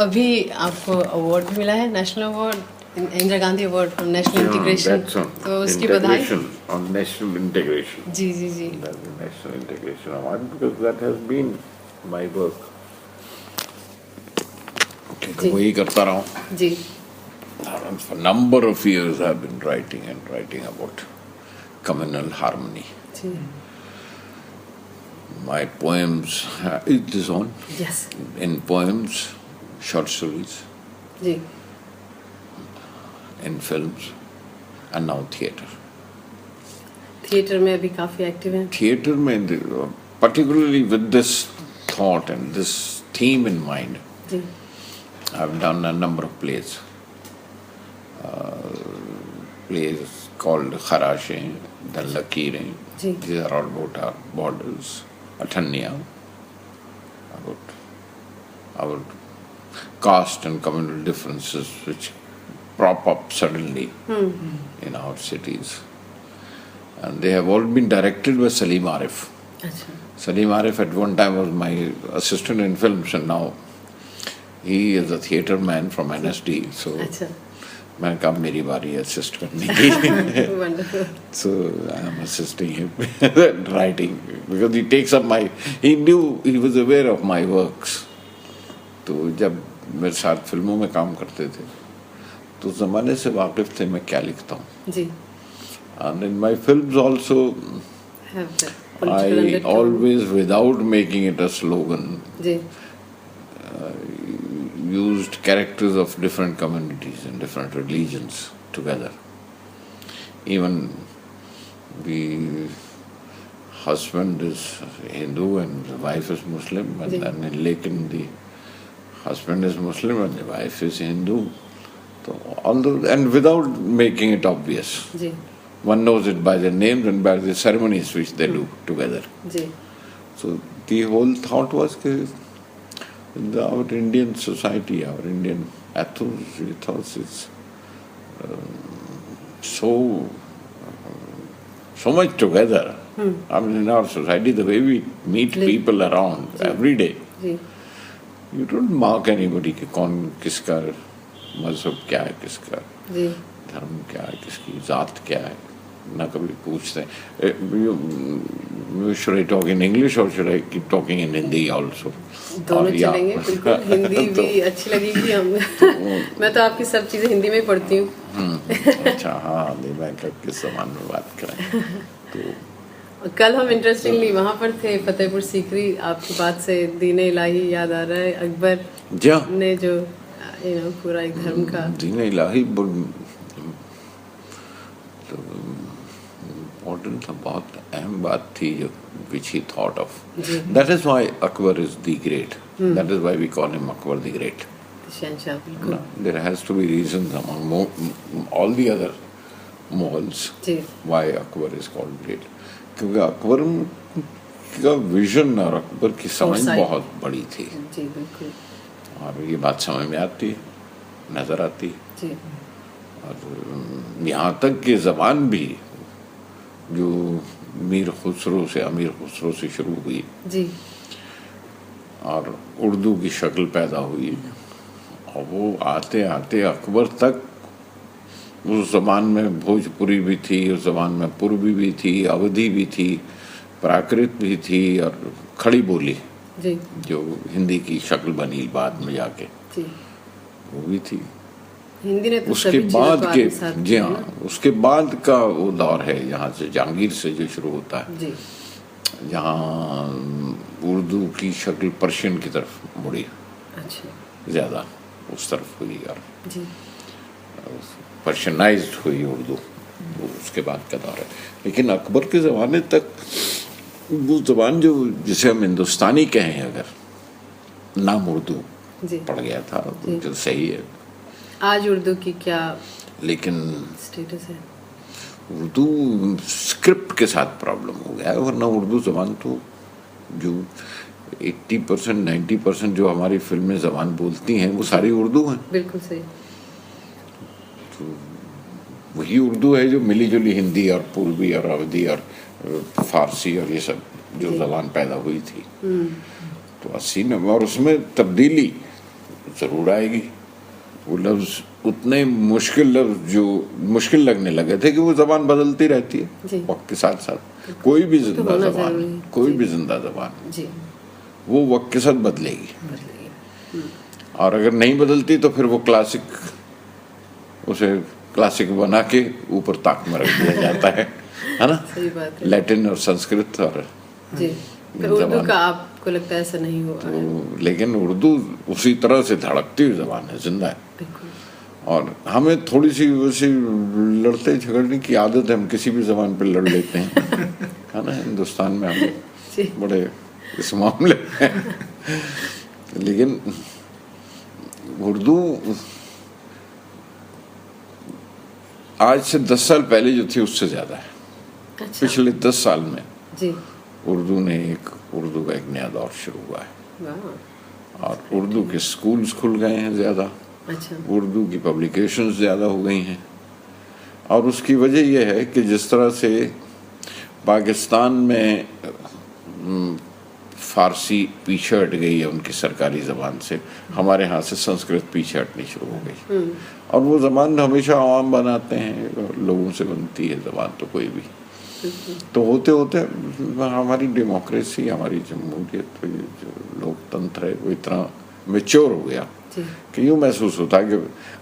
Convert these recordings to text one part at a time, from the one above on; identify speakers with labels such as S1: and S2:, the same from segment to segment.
S1: ابھی آپ کو اوارڈ بھی ملا ہے, national award, Indira Gandhi award from national integration, تو اس کی بدھائی.
S2: On national integration.
S1: G G G.
S2: That's the national integration award because that has been my work. کیونکہ وہی کرتا رہا ہوں.
S1: جی.
S2: For a number of years I've been writing about communal harmony.
S1: جی.
S2: My poems, it is on.
S1: Yes.
S2: In poems, short stories.
S1: جی.
S2: In films, and now theatre.
S1: Theatre میں ابھی کافی ایکٹیو ہیں.
S2: Theatre میں, particularly with this thought and this theme in mind,
S1: جی.
S2: I've done a number of plays. Plays called Kharashein, the Lakirein.
S1: جی.
S2: These are all about our borders. Athanya, about our caste and communal differences which prop up suddenly in our cities. And they have all been directed by Salim Arif.
S1: اچھا.
S2: Salim Arif at one time was my assistant in films, and now he is a theatre man from NSD. So
S1: اچھا.
S2: میں نے کہا میری باری ہے assist کرنے کی. So I am assisting him writing because he takes up he was aware of my works. تو جب میرے ساتھ فلموں میں کام کرتے تھے تو زمانے سے واقف تھے میں کیا لکھتا ہوں.
S1: جی.
S2: And in my films also I always, without making it a slogan,
S1: G.
S2: used characters of different communities and different religions together. Even the husband is Hindu and the wife is Muslim, and then lekin the husband is Muslim and the wife is Hindu. So, although, and without making it obvious.
S1: G.
S2: One knows it by their names and by the ceremonies which they do together.
S1: G.
S2: So the whole thought was that our Indian society, our Indian ethos is so much together. I mean, in our society, the way we meet people around every day, you don't mark anybody کہ کون کس کا مذہب کیا ہے, کس کا دھرم کیا ہے, کس کی ذات کیا ہے, نہ کبھی پوچھتے ہیں. Should I talk in English or should I keep talking in Hindi also?
S1: دونوں چلیں گے بالکل. ہندی بھی اچھی لگے گی ہمیں. میں تو آپ کی سب چیزیں ہندی میں پڑھتی ہوں.
S2: اچھا. ہاں, میں کس زبان میں بات کریں. تو
S1: کل ہم انٹرسٹنگلی وہاں پر تھے فتح پور سیکری. آپ کی بات سے دین الہی یاد آ رہا ہے. اکبر نے جو پورا ایک دھرم کا
S2: دین الہی امپورٹنٹ تھا, بہت اہم بات تھی جو which he thought of. That is why Akbar is the great. That is why we call him Akbar the Great. No, there has to be reasons among all the other Mughals why Akbar is called great. کیونکہ اکبر کا vision اور اکبر کی سمجھ بہت بڑی تھی. اور یہ بات سمجھ میں آتی, نظر آتی. اور یہاں تک کہ زبان بھی جو امیر خسرو سے شروع ہوئی اور اردو کی شکل پیدا ہوئی, اور وہ آتے آتے اکبر تک اس زبان میں بھوجپوری بھی تھی, اس زبان میں پوربی بھی تھی, اودھی بھی تھی, پراکرت بھی تھی, اور کھڑی بولی جو ہندی کی شکل بنی بعد میں جا کے وہ بھی تھی. اس کے بعد کے جی ہاں اس کے بعد کا وہ دور ہے جہاں سے جہانگیر سے جو شروع ہوتا ہے, جہاں اردو کی شکل پرشین کی طرف مڑی, زیادہ اس طرف ہوئی اور پرشینائزڈ ہوئی اردو. اس کے بعد کا دور ہے. لیکن اکبر کے زمانے تک وہ زبان جو جسے ہم ہندوستانی کہیں اگر نام اردو پڑ گیا تھا, جو صحیح ہے.
S1: آج اردو کی کیا
S2: لیکن
S1: اسٹیٹس ہے؟
S2: اردو اسکرپٹ کے ساتھ پرابلم ہو گیا ہے, ورنہ اردو زبان تو جو 80% 90% جو ہماری فلمیں زبان بولتی ہیں وہ ساری اردو ہیں.
S1: بالکل صحیح.
S2: تو وہی اردو ہے جو ملی جلی ہندی اور پوربی اور اودھی اور فارسی اور یہ سب جو زبان پیدا ہوئی تھی. تو 80 میں اور اس میں تبدیلی ضرور آئے گی. وہ لفظ اتنے مشکل لفظ جو مشکل لگنے لگے تھے کہ وہ زبان بدلتی رہتی ہے وقت کے ساتھ ساتھ. کوئی بھی زندہ زبان, کوئی بھی زندہ زبان وہ وقت کے ساتھ بدلے گی, اور اگر نہیں بدلتی تو پھر وہ کلاسک, اسے کلاسک بنا کے اوپر طاق میں رکھ دیا جاتا ہے نا. لیٹن اور سنسکرت اور
S1: اردو کا آپ کو لگتا ہے ایسا نہیں ہوا ہے؟
S2: لیکن اردو اسی طرح سے دھڑکتی ہوئی زبان ہے, زندہ ہے. اور ہمیں تھوڑی سی ویسے لڑتے جھگڑنے کی عادت ہے, ہم کسی بھی زبان پہ لڑ لیتے ہیں ہے نا. ہندوستان میں ہم بڑے اس معاملے میں, لیکن اردو آج سے 10 سال پہلے جو تھی اس سے زیادہ ہے. پچھلے 10 سال میں اردو کا ایک نیا دور شروع ہوا ہے, اور اردو کے اسکولز کھل گئے ہیں زیادہ, اردو کی پبلیکیشنز زیادہ ہو گئی ہیں. اور اس کی وجہ یہ ہے کہ جس طرح سے پاکستان میں فارسی پیچھے ہٹ گئی ہے ان کی سرکاری زبان سے, ہمارے ہاں سے سنسکرت پیچھے ہٹنی شروع ہو گئی. اور وہ زبان ہمیشہ عوام بناتے ہیں, لوگوں سے بنتی ہے زبان تو کوئی بھی. تو ہوتے ہوتے ہماری ڈیموکریسی, ہماری جمہوریت, جو لوک تنتر ہے وہ اتنا میچور ہو گیا کہ یوں محسوس ہوتا ہے کہ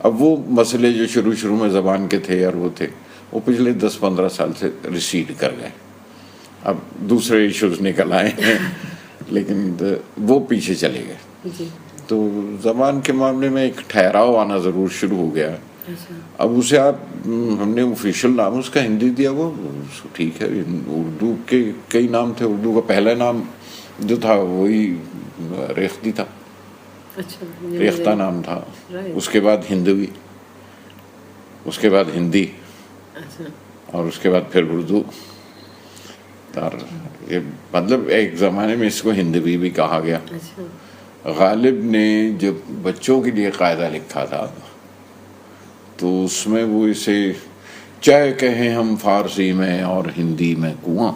S2: اب وہ مسئلے جو شروع میں زبان کے تھے اور وہ تھے, وہ پچھلے 10-15 سال سے ریسیڈ کر گئے. اب دوسرے ایشوز نکل آئے ہیں لیکن وہ پیچھے چلے گئے. تو زبان کے معاملے میں ایک ٹھہراؤ آنا ضرور شروع ہو گیا. اب اسے آپ, ہم نے آفیشیل نام اس کا ہندی دیا, وہ ٹھیک ہے. اردو کے کئی نام تھے. اردو کا پہلا نام جو تھا وہی ریختی تھا, ریختہ نام تھا. اس کے بعد ہندوی, اس کے بعد ہندی, اور اس کے بعد پھر اردو. اور یہ مطلب ایک زمانے میں اس کو ہندوی بھی کہا گیا. غالب نے جب بچوں کے لیے قاعدہ لکھا تھا تو اس میں وہ اسے چائے کہیں ہم فارسی میں اور ہندی میں کنواں,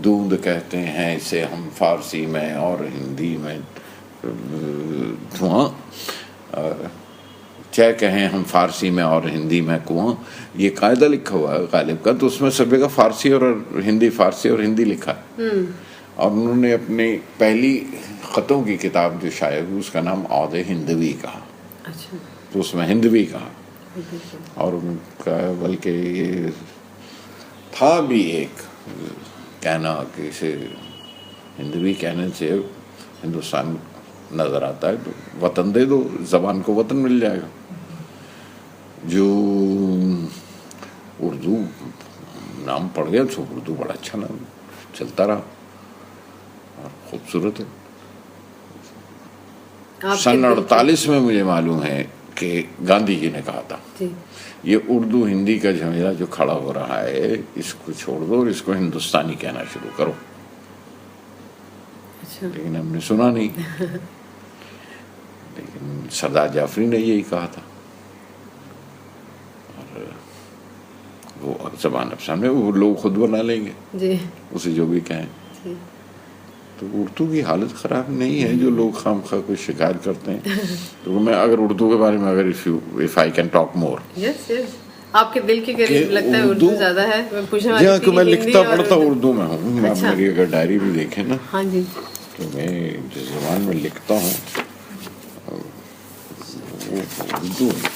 S2: دودھ کہتے ہیں اسے ہم فارسی میں اور ہندی میں دھواں, چائے کہیں ہم فارسی میں اور ہندی میں کنواں, یہ قاعدہ لکھا ہوا ہے غالب کا. تو اس میں سب کا فارسی اور ہندی, فارسی اور ہندی لکھا ہے. اور انہوں نے اپنی پہلی خطوں کی کتاب جو شائع ہوئی اس کا نام عود ہندوی کہا. تو اس میں ہندوی کہا, اور ان کا بلکہ یہ تھا بھی ایک کہنا کہ اسے ہندوی کہنے سے ہندوستان نظر آتا ہے, تو وطن دے دو, زبان کو وطن مل جائے گا. جو اردو نام پڑ گیا تو اردو بڑا اچھا نام چلتا رہا اور خوبصورت ہے. سن 48 میں مجھے معلوم ہے کہ گاندھی جی نے کہا تھا یہ اردو ہندی کا جھمیلا جو کھڑا ہو رہا ہے اس کو چھوڑ دو اور اس کو ہندوستانی کہنا شروع کرو. لیکن ہم نے سنا نہیں. لیکن سردار جعفری نے یہی کہا تھا, اور وہ زبان اب سامنے, وہ لوگ خود بنا لیں گے اسے جو بھی کہیں. تو اردو کی حالت خراب نہیں ہے جو لوگ خام خواہ کوئی شکایت کرتے ہیں. تو میں اگر اردو کے بارے میں اگر if I can talk more,
S1: آپ کے دل کے قریب لگتا ہے اردو زیادہ ہے.
S2: جی ہاں, کہ میں لکھتا پڑھتا اردو میں ہوں. آپ میری اگر ڈائری بھی دیکھیں نا, تو میں جس زبان میں لکھتا ہوں وہ اردو ہے.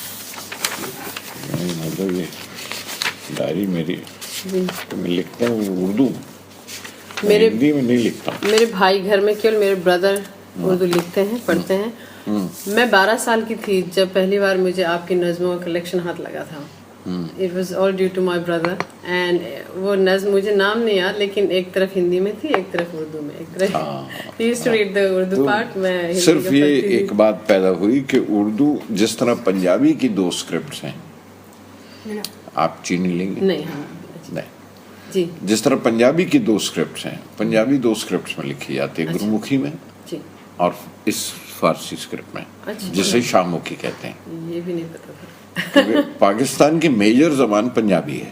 S2: مطلب یہ ڈائری میری میں لکھتا ہوں اردو, ہندی میں نہیں لکھتا.
S1: میرے بھائی گھر میں کیول میرے بردر اردو لکھتے ہیں, پڑھتے ہیں. میں 12 سال کی تھی جب پہلی بار مجھے آپ کی نظموں کا کلیکشن ہاتھ لگا تھا. It was all due to my brother, and وہ نظم مجھے نام نہیں یاد, لیکن ایک طرف ہندی میں تھی, ایک طرف اردو میں. ایک طرف he used to read the Urdu part, میں
S2: صرف یہ ایک بات پیدا ہوئی کہ اردو جس طرح پنجابی کی 2 اسکرپٹس ہیں, آپ چینی لیں گے نہیں,
S1: جی
S2: جس طرح پنجابی کی 2 اسکرپٹس ہیں, پنجابی 2 اسکرپٹس میں لکھی جاتی ہے, گرمکھی میں اور اس فارسی اسکرپٹ میں جسے شاہ مکھی کہتے ہیں.
S1: یہ بھی نہیں پتا تھا.
S2: پاکستان کی میجر زبان پنجابی ہے,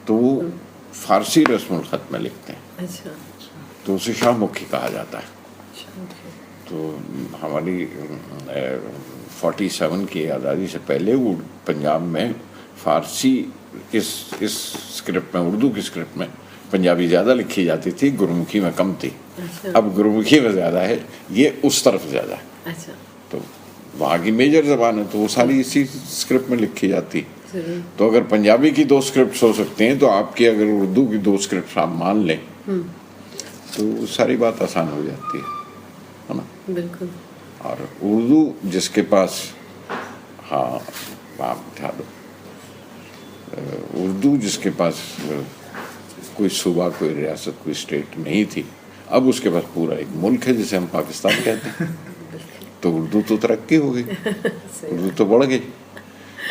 S2: تو وہ فارسی رسم الخط میں لکھتے ہیں, تو اسے شاہ مکھی کہا جاتا ہے. تو ہماری 47 کی آزادی سے پہلے وہ پنجاب میں فارسی اس اسکرپٹ میں، اردو کی اسکرپٹ میں پنجابی زیادہ لکھی جاتی تھی، گرمکھی میں کم تھی. اب گرمکھی میں زیادہ ہے، یہ اس طرف زیادہ ہے.
S1: اچھا.
S2: تو وہاں کی میجر زبان ہے تو وہ ساری اسی اسکرپٹ میں لکھی جاتی. تو اگر پنجابی کی 2 اسکرپٹس ہو سکتے ہیں تو آپ کی اگر اردو کی 2 اسکرپٹس آپ مان لیں تو ساری بات آسان ہو جاتی ہے نا.
S1: بالکل.
S2: اور اردو جس کے پاس، ہاں آپ اٹھا دو، اردو جس کے پاس کوئی صوبہ، کوئی ریاست، کوئی اسٹیٹ نہیں تھی، اب اس کے پاس پورا ایک ملک ہے جسے ہم پاکستان کہتے ہیں. تو اردو تو ترقی ہو گئی، اردو تو بڑھ گئی.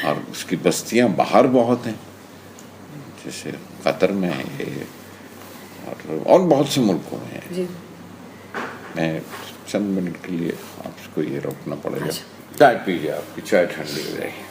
S2: اور اس کی بستیاں باہر بہت ہیں، جیسے قطر میں ہے اور بہت سے ملکوں میں ہے. میں چند منٹ کے لیے آپ کو یہ روکنا پڑے گا. چائے پیجیے، آپ کی چائے ٹھنڈی ہو جائے گی.